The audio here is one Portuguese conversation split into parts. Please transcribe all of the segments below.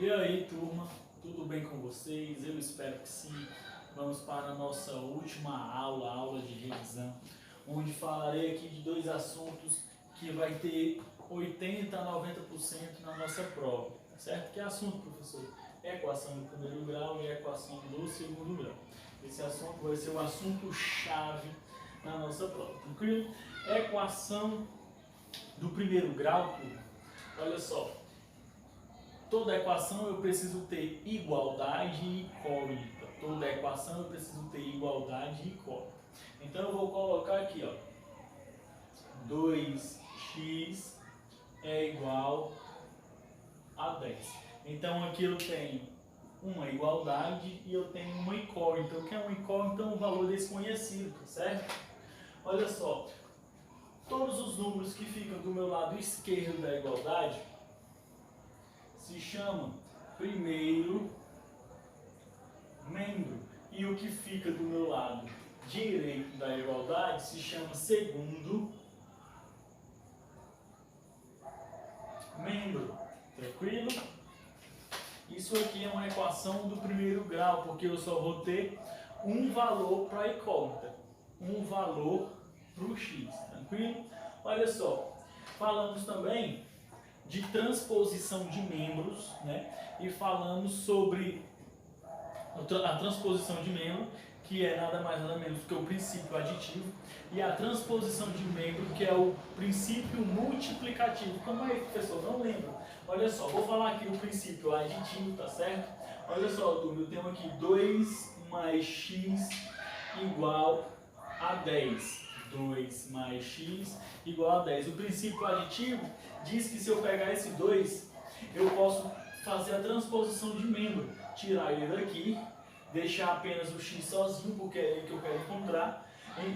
E aí, turma, tudo bem com vocês? Eu espero que sim. Vamos para a nossa última aula, aula de revisão, onde falarei aqui de dois assuntos que vai ter 80 a 90% na nossa prova, certo? Que assunto, professor? Equação do primeiro grau e equação do segundo grau. Esse assunto vai ser o assunto chave na nossa prova, tranquilo? Equação do primeiro grau, turma. Olha só. Toda equação eu preciso ter igualdade e incógnita. Toda equação eu preciso ter igualdade e incógnita. Então eu vou colocar aqui, ó, 2x é igual a 10. Então aqui eu tenho uma igualdade e eu tenho uma incógnita. O que é uma incógnita? Um valor desconhecido, certo? Olha só, todos os números que ficam do meu lado esquerdo da igualdade se chama primeiro membro, e o que fica do meu lado direito da igualdade se chama segundo membro. Tranquilo? Isso aqui é uma equação do primeiro grau, porque eu só vou ter um valor para a incógnita, um valor para o x. Tranquilo? Olha só, falamos também de transposição de membros, né? E falamos sobre a transposição de membro, que é nada mais nada menos que o princípio aditivo, e a transposição de membro, que é o princípio multiplicativo. Como é, professor? Não lembro. Olha só, vou falar aqui o princípio aditivo, tá certo? Olha só, eu tenho aqui 2 mais x igual a 10. 2 mais x igual a 10. O princípio aditivo diz que se eu pegar esse 2, eu posso fazer a transposição de membro, tirar ele daqui, deixar apenas o x sozinho, porque é ele que eu quero encontrar.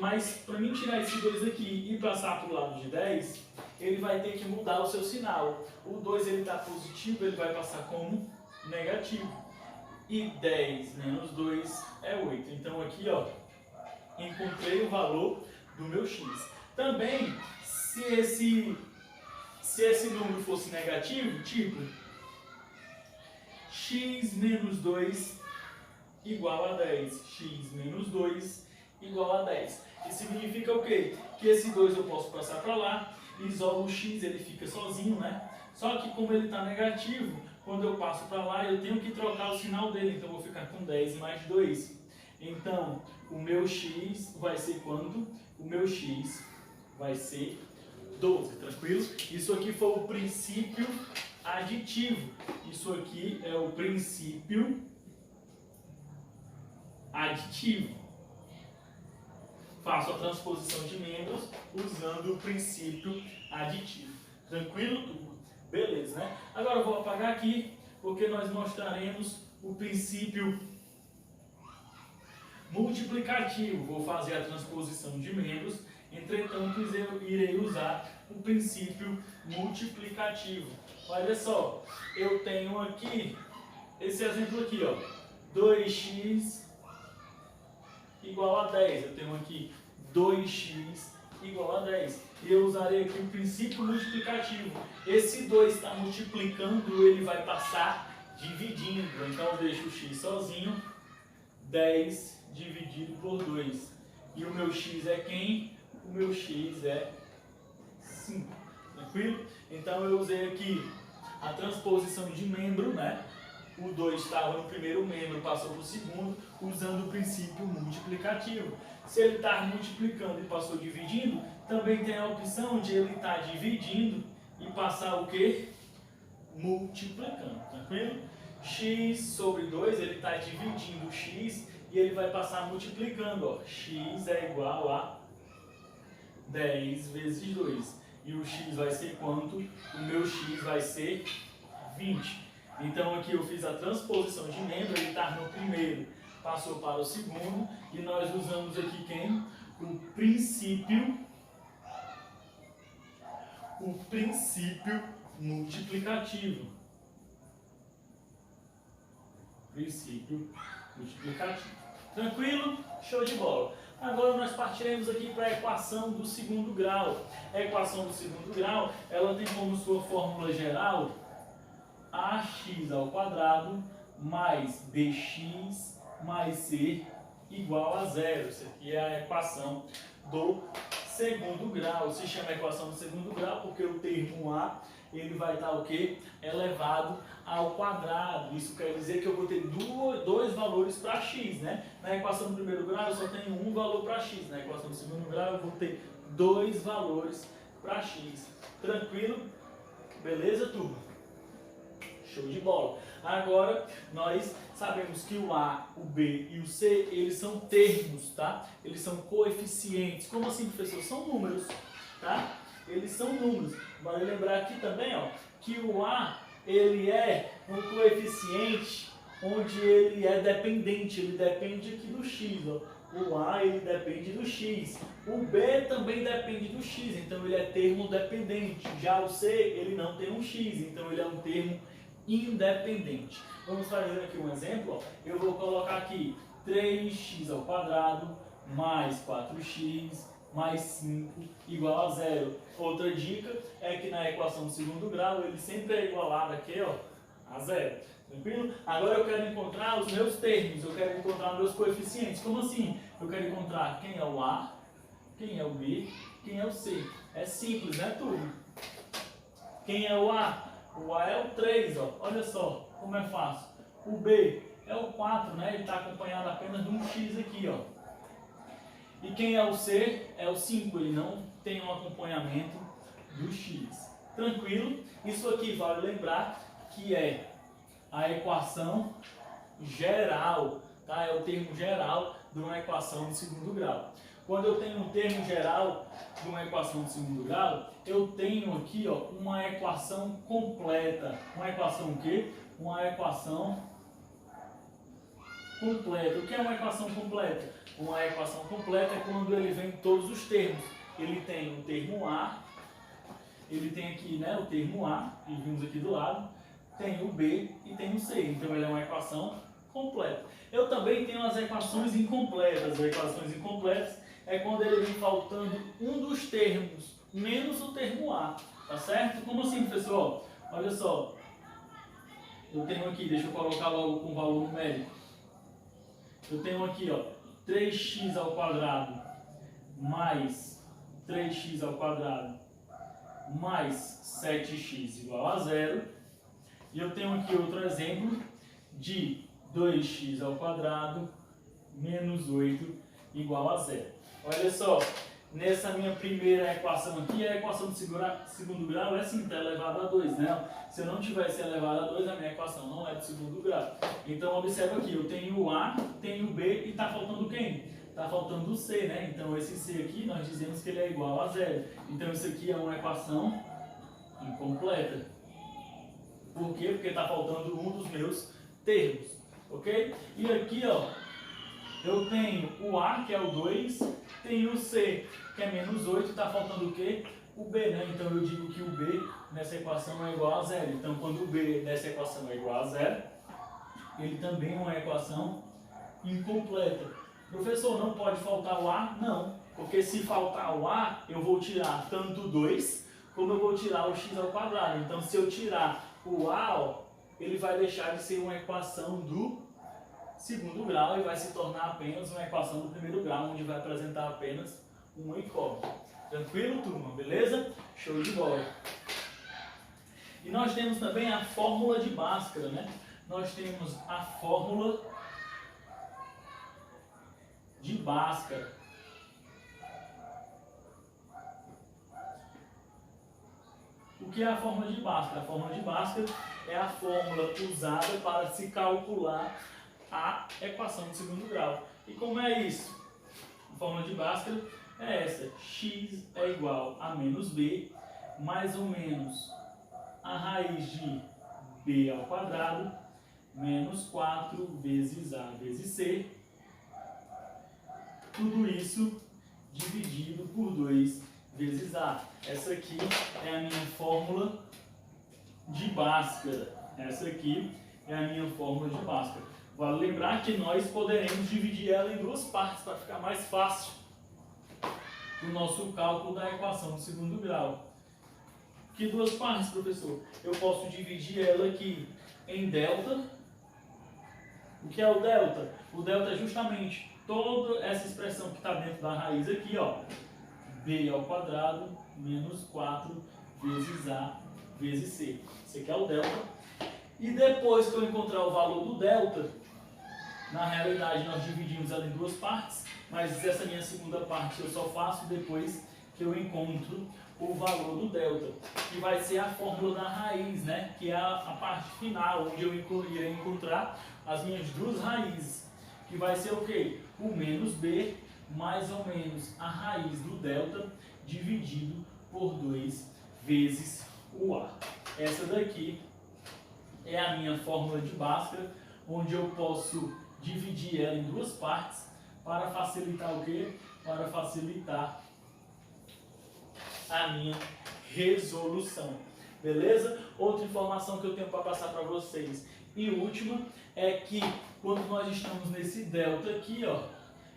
Mas para mim tirar esse 2 daqui e passar para o lado de 10, ele vai ter que mudar o seu sinal. O 2 ele está positivo, ele vai passar como negativo. E 10 menos 2 é 8. Então aqui, ó, encontrei o valor do meu x. Também, se esse número fosse negativo, tipo x menos 2 igual a 10. X menos 2 igual a 10. Isso significa o quê? Que esse 2 eu posso passar para lá, isolo o x, ele fica sozinho, né? Só que como ele está negativo, quando eu passo para lá, eu tenho que trocar o sinal dele. Então eu vou ficar com 10 mais 2. Então, o meu x vai ser quanto? O meu x vai ser 12, tranquilo? Isso aqui foi o princípio aditivo. Isso aqui é o princípio aditivo. Faço a transposição de membros usando o princípio aditivo. Tranquilo, turma? Beleza, né? Agora eu vou apagar aqui, porque nós mostraremos o princípio multiplicativo. Vou fazer a transposição de membros, entretanto eu irei usar o princípio multiplicativo. Olha só, eu tenho aqui esse exemplo aqui, ó, 2x igual a 10. Eu tenho aqui 2x igual a 10. E eu usarei aqui o princípio multiplicativo. Esse 2 está multiplicando, ele vai passar dividindo. Então eu deixo o x sozinho, 10 dividido por 2. E o meu x é quem? O meu x é 5. Tranquilo? Então eu usei aqui a transposição de membro, né? O 2 estava no primeiro membro, passou para o segundo, usando o princípio multiplicativo. Se ele está multiplicando e passou dividindo, também tem a opção de ele estar dividindo e passar o quê? Multiplicando, tranquilo? X sobre 2, ele está dividindo o x e ele vai passar multiplicando, ó. X é igual a 10 vezes 2. E o x vai ser quanto? O meu x vai ser 20. Então aqui eu fiz a transposição de membro, ele está no primeiro, passou para o segundo, e nós usamos aqui quem? O princípio multiplicativo. Princípio multiplicativo. Tranquilo? Show de bola. Agora nós partiremos aqui para a equação do segundo grau. A equação do segundo grau, ela tem como sua fórmula geral ax ao quadrado mais bx mais c igual a zero. Isso aqui é a equação do segundo grau. Se chama equação do segundo grau porque o termo a ele vai estar o quê? Elevado ao quadrado. Isso quer dizer que eu vou ter dois valores para x, né? Na equação do primeiro grau eu só tenho um valor para x. Na equação do segundo grau eu vou ter dois valores para x. Tranquilo? Beleza, turma? Show de bola. Agora, nós sabemos que o A, o B e o C, eles são termos, tá? Eles são coeficientes. Como assim, professor? São números, tá? Eles são números. Vale lembrar aqui também, ó, que o A, ele é um coeficiente onde ele é dependente. Ele depende aqui do x, ó. O A, ele depende do x. O B também depende do x, então ele é termo dependente. Já o C, ele não tem um x, então ele é um termo independente. Vamos fazer aqui um exemplo, ó. Eu vou colocar aqui 3x ao quadrado mais 4x mais 5 igual a zero. Outra dica é que na equação do segundo grau ele sempre é igualado aqui, ó, a zero. Tranquilo? Agora eu quero encontrar os meus termos, eu quero encontrar meus coeficientes. Como assim? Eu quero encontrar quem é o A, quem é o B, quem é o C. É simples, né, turma? Quem é o A? O A é o 3, ó. Olha só como é fácil. O B é o 4, né? Ele está acompanhado apenas de um x aqui, ó. E quem é o C? É o 5. Ele não tem um acompanhamento do x. Tranquilo? Isso aqui vale lembrar que é a equação geral, tá? É o termo geral de uma equação de segundo grau. Quando eu tenho um termo geral de uma equação de segundo grau, eu tenho aqui, ó, uma equação completa. Uma equação o quê? Uma equação completa. O que é uma equação completa? Uma equação completa é quando ele vem todos os termos. Ele tem o termo A, ele tem aqui, né, o termo A, que vimos aqui do lado, tem o B e tem o C. Então ele é uma equação completa. Eu também tenho as equações incompletas. As equações incompletas é quando ele vem faltando um dos termos, menos o termo A, tá certo? Como assim, professor? Olha só, eu tenho aqui, deixa eu colocar logo com valor numérico. Eu tenho aqui, ó, 3x ao quadrado mais 3x ao quadrado mais 7x igual a zero. E eu tenho aqui outro exemplo de 2x ao quadrado menos 8 igual a zero. Olha só, nessa minha primeira equação aqui, a equação do segundo grau é assim, está elevada a 2, né? Se eu não tivesse elevado a 2, a minha equação não é do segundo grau. Então, observa aqui, eu tenho o A, tenho o B e está faltando quem? Está faltando o C, né? Então, esse C aqui, nós dizemos que ele é igual a zero. Então, isso aqui é uma equação incompleta. Por quê? Porque está faltando um dos meus termos, ok? E aqui, ó, eu tenho o A, que é o 2, tenho o C, que é menos 8, está faltando o quê? O B, né? Então eu digo que o B nessa equação é igual a zero. Então quando o B nessa equação é igual a zero, ele também é uma equação incompleta. Professor, não pode faltar o A? Não, porque se faltar o A, eu vou tirar tanto o 2, como eu vou tirar o x ao quadrado. Então se eu tirar o A, ó, ele vai deixar de ser uma equação do segundo grau e vai se tornar apenas uma equação do primeiro grau, onde vai apresentar apenas uma incógnita. Tranquilo, turma? Beleza? Show de bola. E nós temos também a fórmula de Bhaskara, né? Nós temos a fórmula de Bhaskara. O que é a fórmula de Bhaskara? A fórmula de Bhaskara é a fórmula usada para se calcular a equação de segundo grau. E como é isso? A fórmula de Bhaskara é essa: x é igual a menos b, mais ou menos a raiz de b ao quadrado, menos 4 vezes a vezes c, tudo isso dividido por 2 vezes a. Essa aqui é a minha fórmula de Bhaskara. Essa aqui é a minha fórmula de Bhaskara. Vale lembrar que nós poderemos dividir ela em duas partes para ficar mais fácil o nosso cálculo da equação do segundo grau. Que duas partes, professor? Eu posso dividir ela aqui em delta. O que é o delta? O delta é justamente toda essa expressão que está dentro da raiz aqui, ó. B ao quadrado menos 4 vezes A vezes C. Esse aqui é o delta. E depois que eu encontrar o valor do delta, na realidade nós dividimos ela em duas partes, mas essa minha segunda parte eu só faço depois que eu encontro o valor do delta, que vai ser a fórmula da raiz, né? Que é a parte final, onde eu irei encontrar as minhas duas raízes, que vai ser o quê? O menos b mais ou menos a raiz do delta dividido por 2 vezes o a. Essa daqui é a minha fórmula de Bhaskara, onde eu posso dividir ela em duas partes para facilitar o quê? Para facilitar a minha resolução. Beleza? Outra informação que eu tenho para passar para vocês e última é que quando nós estamos nesse delta aqui, ó,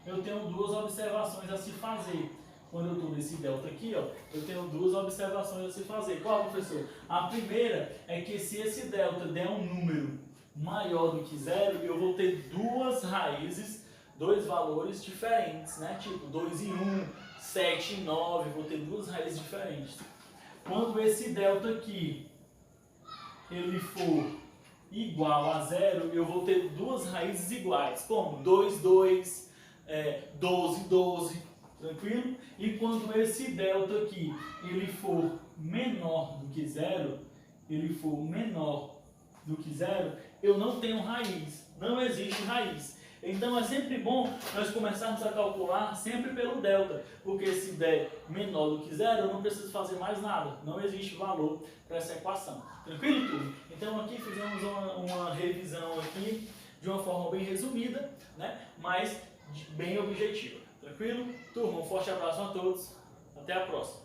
eu tenho duas observações a se fazer. Quando eu estou nesse delta aqui, ó, eu tenho duas observações a se fazer. Qual, professor? A primeira é que se esse delta der um número maior do que zero, eu vou ter duas raízes, dois valores diferentes, né? Tipo 2 e 1, 7 e 9, vou ter duas raízes diferentes. Quando esse delta aqui ele for igual a zero, eu vou ter duas raízes iguais, como 2, 2, 12, 12, tranquilo? E quando esse delta aqui ele for menor do que zero, eu não tenho raiz, não existe raiz. Então é sempre bom nós começarmos a calcular sempre pelo delta, porque se der menor do que zero, eu não preciso fazer mais nada, não existe valor para essa equação. Tranquilo, turma? Então aqui fizemos uma revisão aqui de uma forma bem resumida, né? Mas bem objetiva. Tranquilo? Turma, um forte abraço a todos, até a próxima.